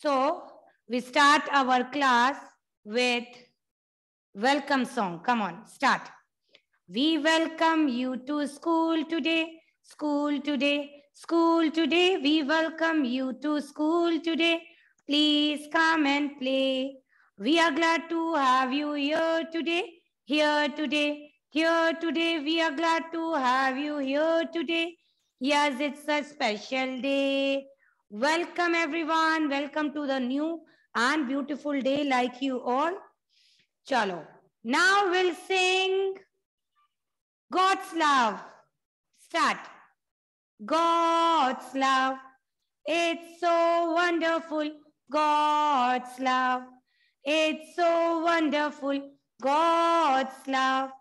So we start our class with welcome song. Come on, start. We welcome you to school today, school today, school today. We welcome you to school today. Please come and play. We are glad to have you here today, here today, here today. We are glad to have you here today. Yes, it's a special day. Welcome everyone. Welcome to the new and beautiful day like you all. Chalo. Now we'll sing God's love. Start. God's love. It's so wonderful. God's love. It's so wonderful. God's love.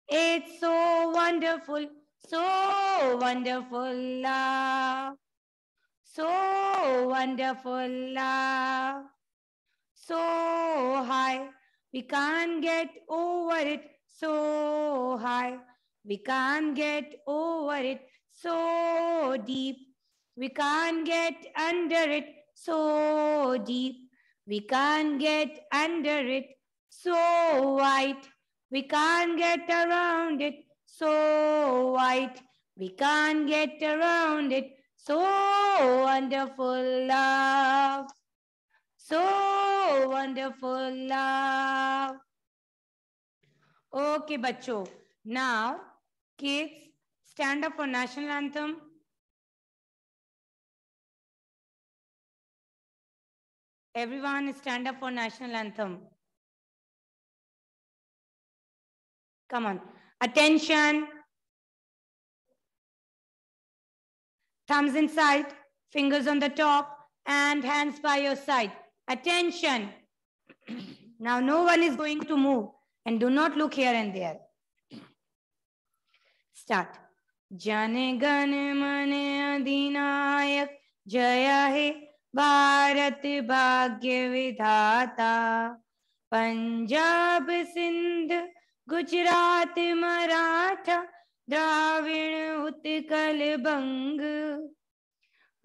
It's so wonderful. So wonderful love. So wonderful love. So high. We can't get over it. So high. We can't get over it. So deep. We can't get under it. So deep. We can't get under it. So wide. We can't get around it. So wide. We can't get around it. So wonderful love. So wonderful love. Okay, bachcho. Now, kids, stand up for national anthem. Everyone stand up for national anthem. Come on. Attention. Thumbs inside, fingers on the top, and hands by your side. Attention. Now, no one is going to move, and do not look here and there. Start. Jane gan man adinayak jaya hai Bharat bhagya vidhata Punjab Sindh Gujarat Maratha Dravin Utkal Bang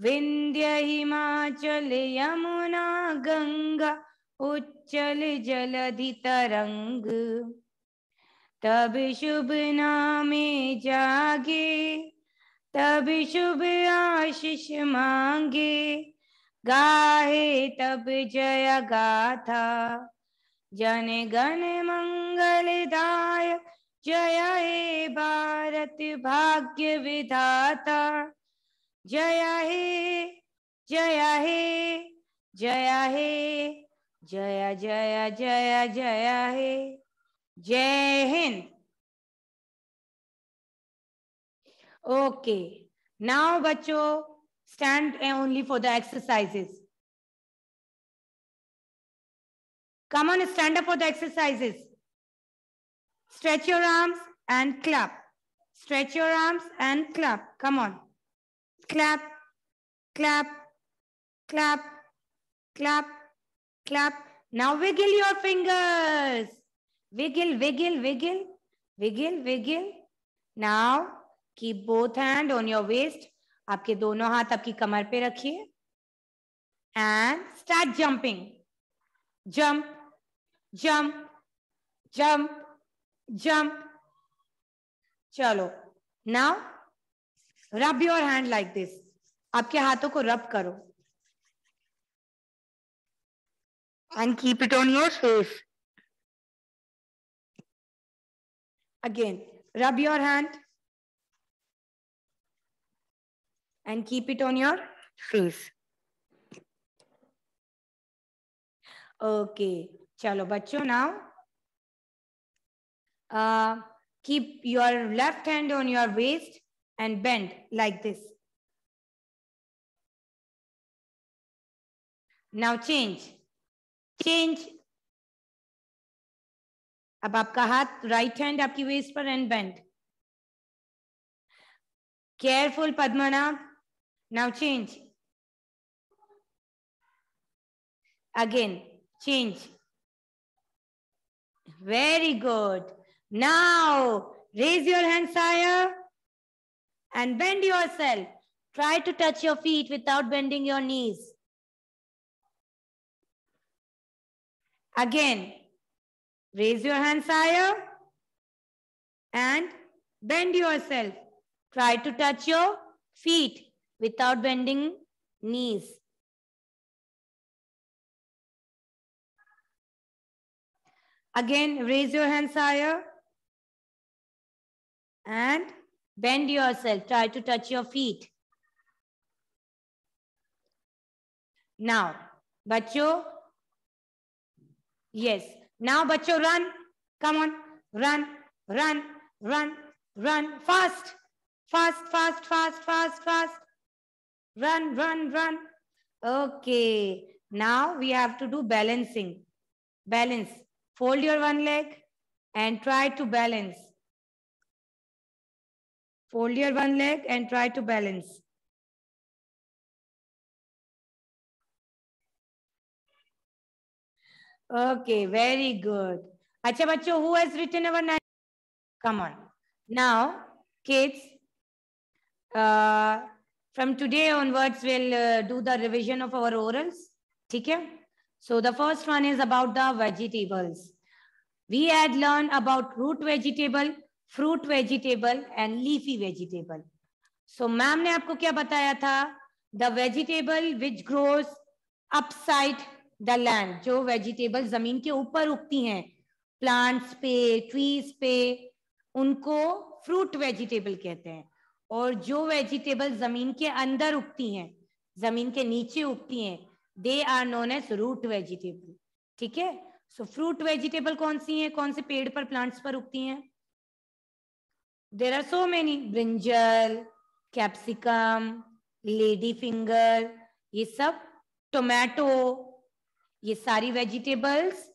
Vindhya Himachal Yamuna Ganga Uchchal Jaladhi Tarang तब शुभ नामे जागे तब शुभ आशीष मांगे गाहे तब जय गाथा जन गण मंगलदायक जय हे भारत भाग्य विधाता जय हे जय हे जय हे जय जय जय जय हे Jai Hind. Okay. Now, bacho, stand only for the exercises. Come on, stand up for the exercises. Stretch your arms and clap. Stretch your arms and clap. Come on. Clap, clap, clap, clap, clap. Now wiggle your fingers. Wiggle, wiggle, wiggle, wiggle, wiggle. Now, keep both hands on your waist. आपके दोनों हाथ आपकी कमर पे रखिए. And start jumping. Jump, jump, jump, jump. चलो. Now, rub your hand like this. आपके हाथों को rub करो. And keep it on your face. Again, rub your hand and keep it on your face. Okay, chalo bachcho, now keep your left hand on your waist and bend like this. Now change. अब आपका हाथ right hand आपकी waist पर and bend. Careful Padmanabh. Now change. Again change. Very good. Now raise your hands higher and bend yourself. Try to touch your feet without bending your knees. Again, raise your hands higher and bend yourself. Try to touch your feet without bending knees. Again, raise your hands higher and bend yourself. Try to touch your feet. Now, bachcho. Yes. Now, bachcho, run. Come on. Run, run, run, run. Fast. Fast, fast, fast, fast, fast. Run, run, run. Okay. Now we have to do balancing. Balance. Fold your one leg and try to balance. Fold your one leg and try to balance. Okay, very good. Acha bachcho, who has written our name? Come on. Now, kids, from today onwards, we'll do the revision of our orals. Okay? So the first one is about the vegetables. We had learned about root vegetable, fruit vegetable and leafy vegetable. So ma'am ने आपको क्या बताया था? The vegetable which grows upside the land, जो vegetable जमीन के ऊपर उगती हैं, plants पे, trees पे, उनको fruit vegetable कहते हैं. और जो vegetable जमीन के अंदर उगती हैं, जमीन के नीचे उगती हैं, they are known as root vegetable. ठीक है? So fruit vegetable कौन सी हैं? कौन से पेड़ पर, plants पर उगती हैं? There are so many. Brinjal, capsicum, lady finger, ये सब, टोमेटो, ये सारी vegetables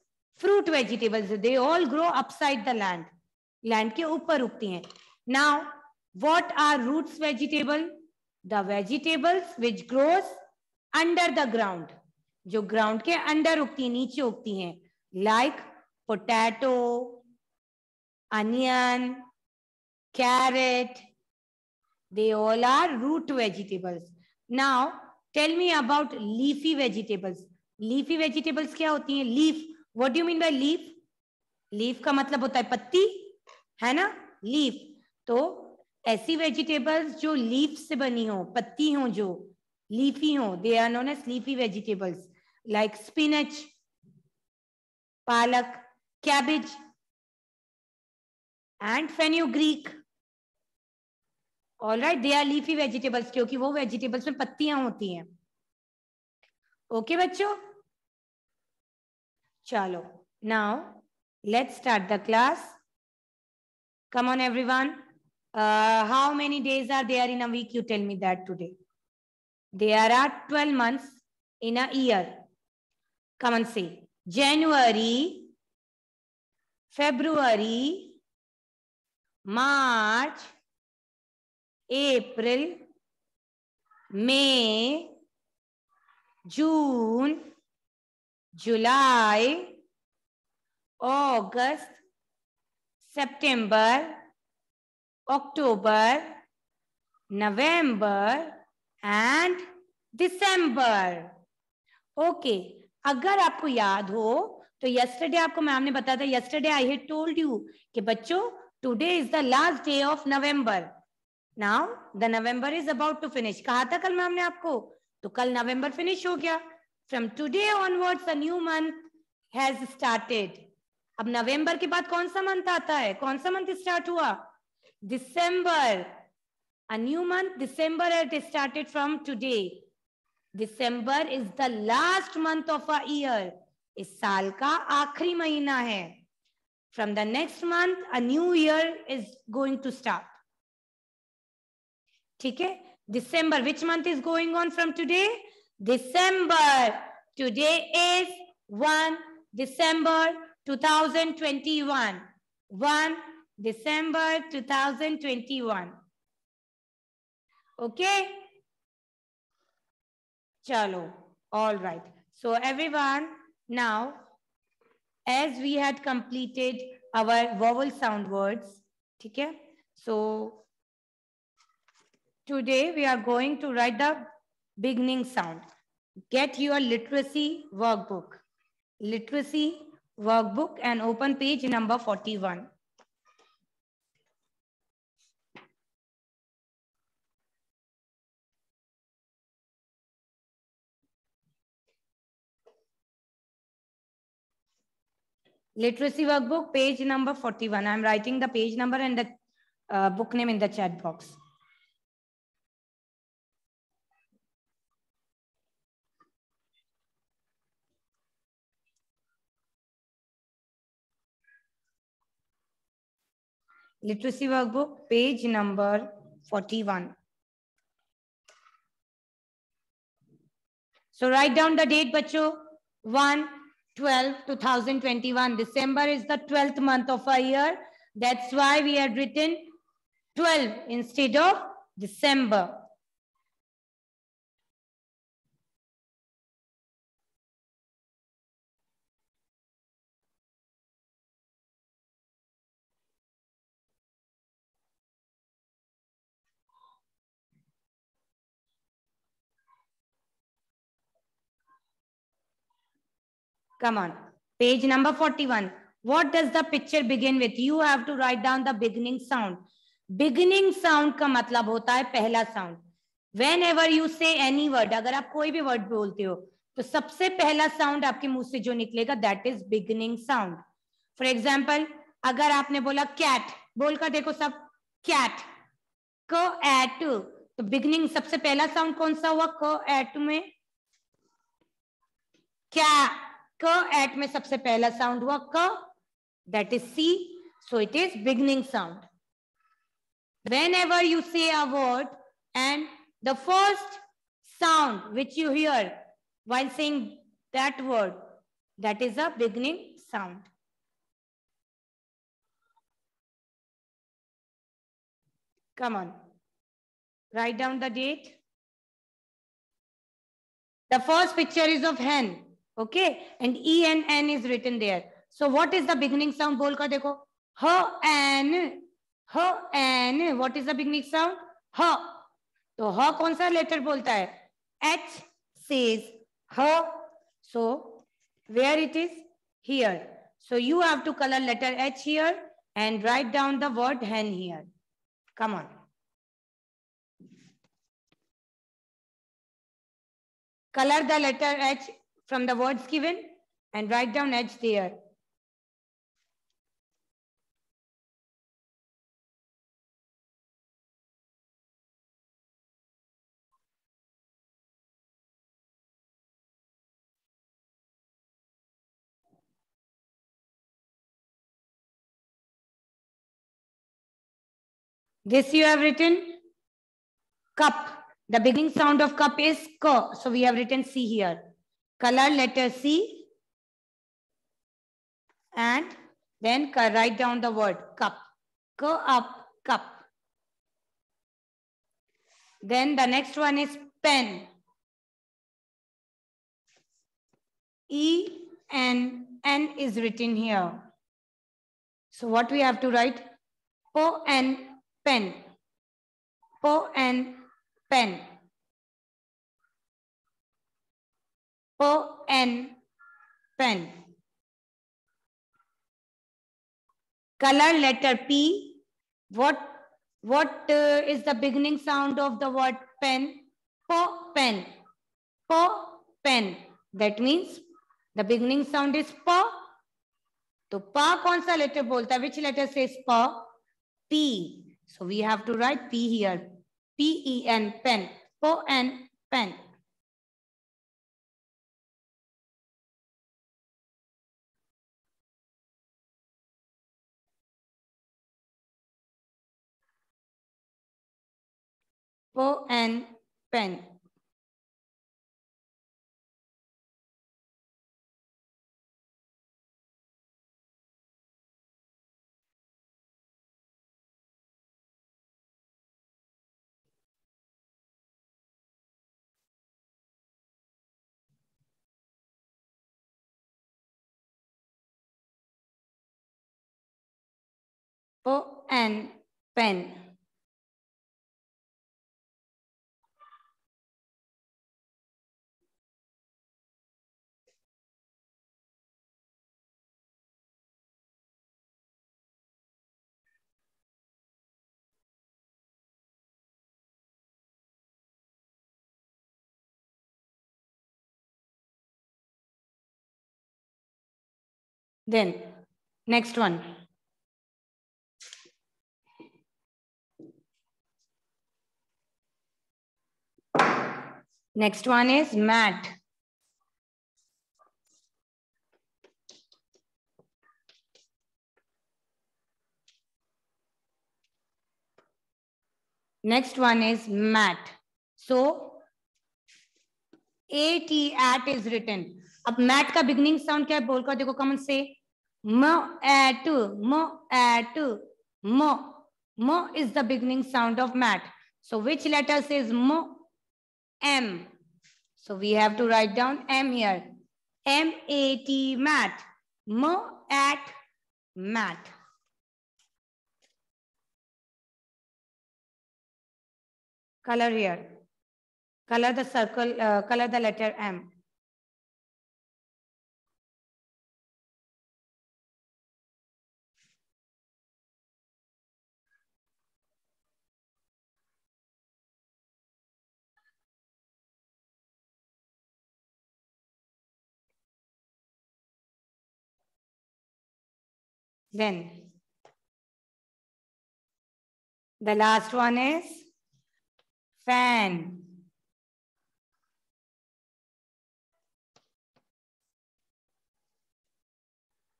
fruit vegetables, they all grow upside the land, land के ऊपर उगती हैं. Now what are roots vegetable? The vegetables which grows under the ground, जो ground के अंडर उगती हैं, नीचे उगती हैं, like potato, onion, carrot, they all are root vegetables. Now, tell me about leafy vegetables. Leafy vegetables क्या होती हैं? Leaf. What do you mean by leaf? Leaf का मतलब होता है पत्ती, है ना? Leaf. तो ऐसी vegetables जो leaf से बनी हो, पत्ती हो, जो leafy हो, they are known as leafy vegetables, like spinach, palak, cabbage, and fenugreek. All right, they are leafy vegetables क्योंकि वो vegetables में पत्तियां होती हैं. Okay बच्चों? चलो, now let's start the class. Come on everyone. How many days are there in a week? You tell me that today. There are 12 months in a year. Come on, say January, February, March, April, May, June, July, August, September, October, November and December. Okay, अगर आपको याद हो तो yesterday आपको ma'am ने बताया था, yesterday I had told you कि बच्चों today is the last day of November. Now the November is about to finish. कहा था कल मैम ने आपको, तो कल November finish हो गया. From today onwards a new month has started. अब November के बाद कौन सा month आता है? कौन सा month start हुआ? December. A new month, December, has started from today. December is the last month of a year. इस साल का आखिरी महीना है. From the next month a new year is going to start. ठीक है? December, which month is going on from today? December. Today is 1 December 2021. 1 December 2021. Okay? Chalo. All right. So everyone, now, as we had completed our vowel sound words, okay? So today we are going to write the beginning sound. Get your literacy workbook. Literacy workbook and open page number 41. Literacy workbook, page number 41. I'm writing the page number and the book name in the chat box. Literacy workbook, page number 41. So write down the date, bacho. 1/12/2021. December is the 12th month of a year. That's why we had written 12 instead of December. Come on. Page number 41. What does the picture begin with? You have to write down the beginning sound. Beginning sound का मतलब होता है पहला sound. Whenever you say any word, अगर आप कोई भी word बोलते हो, तो सबसे पहला sound आपके मुंह से जो निकलेगा, that is beginning sound. For example, अगर आपने बोला cat, बोलकर देखो सब cat, cat, तो beginning सबसे पहला sound कौन सा हुआ cat में? क्या at में सबसे पहला sound हुआ that is C, so it is beginning sound. Whenever you say a word and the first sound which you hear while saying that word, that is a beginning sound. Come on, write down the date. The first picture is of hen, okay, and E and N is written there. So what is the beginning sound? बोल कर देखो. H N. What is the beginning sound? H. तो ह कौन सा letter बोलता है? H says h. So where it is? Here. So you have to color letter H here and write down the word hen here. Come on. Color the letter H from the words given and write down H there. This you have written cup. The beginning sound of cup is K. So we have written C here. Color letter C and then write down the word cup. Up, cup. Then the next one is pen. N is written here. So what we have to write? Pen. Pen. Pen. Pen. Pen. Color letter P. What is the beginning sound of the word pen? Pen. Pen. That means the beginning sound is P. तो पा कौन सा letter बोलता है? Which letter says P? P. So we have to write P here. P-E-N, pen. P-N, pen. P-N, pen. P-N, pen. Then next one. Next one is mat. Next one is mat. So AT at is written. अब mat का beginning sound क्या है बोल कर देखो कमन से म is the beginning sound of mat. So which letter says M? So we have to write down M here. M-A-T, mat. At mat. Color here. Color the circle, color the letter M. Then the last one is fan.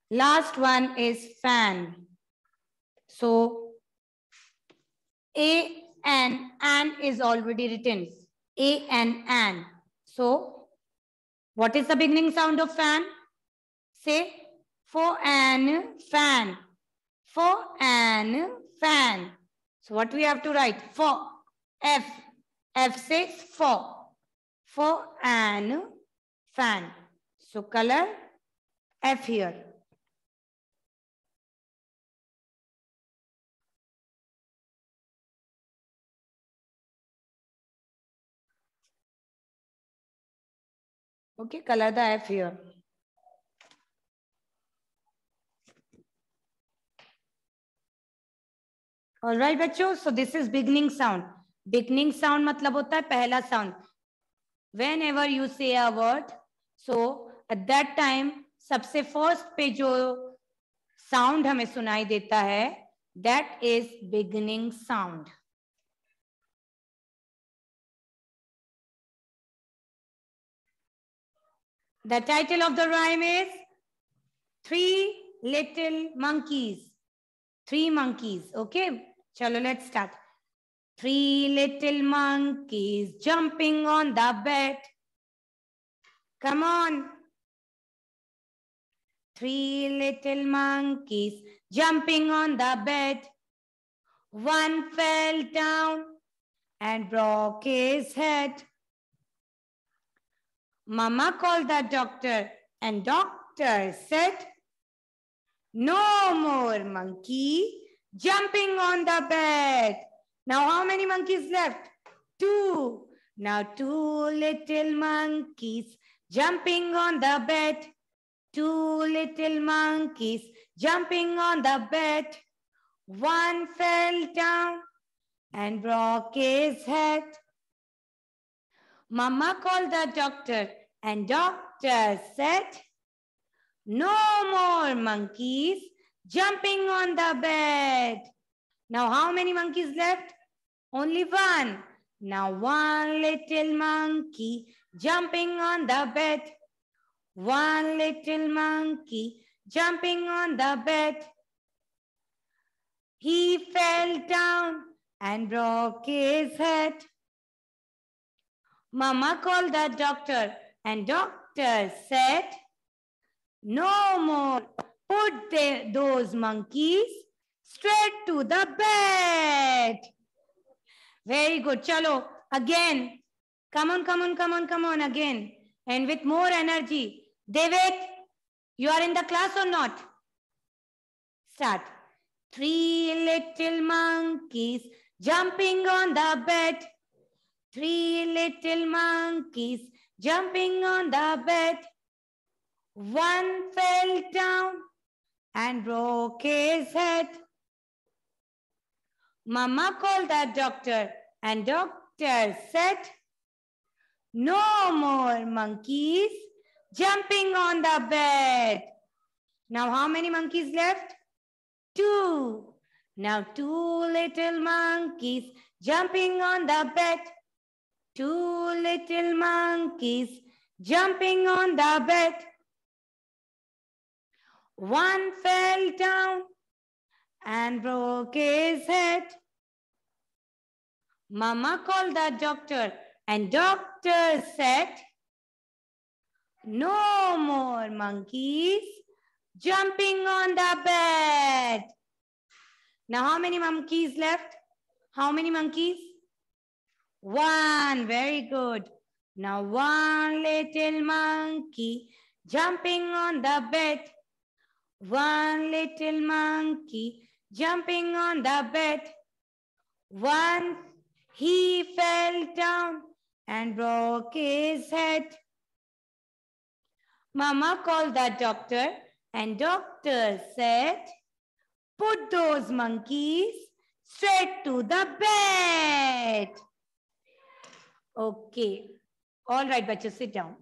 Last one is fan. So A and an is already written. A and an. So what is the beginning sound of fan? Say for an fan. For an fan. So what we have to write? For F. F says for. For an fan. So color F here. Okay, color the F here. All right, बच्चों. So this is beginning sound. Beginning sound मतलब होता है पहला sound. Whenever you say a word, so at that time सबसे first पे जो sound हमें सुनाई देता है, that is beginning sound. The title of the rhyme is Three Little Monkeys. Three monkeys. Okay, chalo, let's start. Three little monkeys jumping on the bed. Come on. Three little monkeys jumping on the bed. One fell down and broke his head. Mama called the doctor and doctor said, no more monkey jumping on the bed. Now how many monkeys left? Two. Now two little monkeys jumping on the bed. Two little monkeys jumping on the bed. One fell down and broke his head. Mama called the doctor and doctor said, no more monkeys jumping on the bed. Now how many monkeys left? Only one. Now one little monkey jumping on the bed. One little monkey jumping on the bed. He fell down and broke his head. Mama called the doctor and doctor said, no more. Put those monkeys straight to the bed. Very good. Chalo, again. Come on again. And with more energy. David, you are in the class or not? Start. Three little monkeys jumping on the bed. Three little monkeys jumping on the bed. One fell down and broke his head. Mama called the doctor and doctor said, no more monkeys jumping on the bed. Now how many monkeys left? 2. Now 2 little monkeys jumping on the bed. 2 little monkeys jumping on the bed. One fell down and broke his head. Mama called the doctor and doctor said, no more monkeys jumping on the bed. Now how many monkeys left? How many monkeys? 1. Very good. Now 1 little monkey jumping on the bed. 1 little monkey jumping on the bed. Once he fell down and broke his head. Mama called the doctor and doctor said, put those monkeys straight to the bed. Okay. All right, bachos, sit down.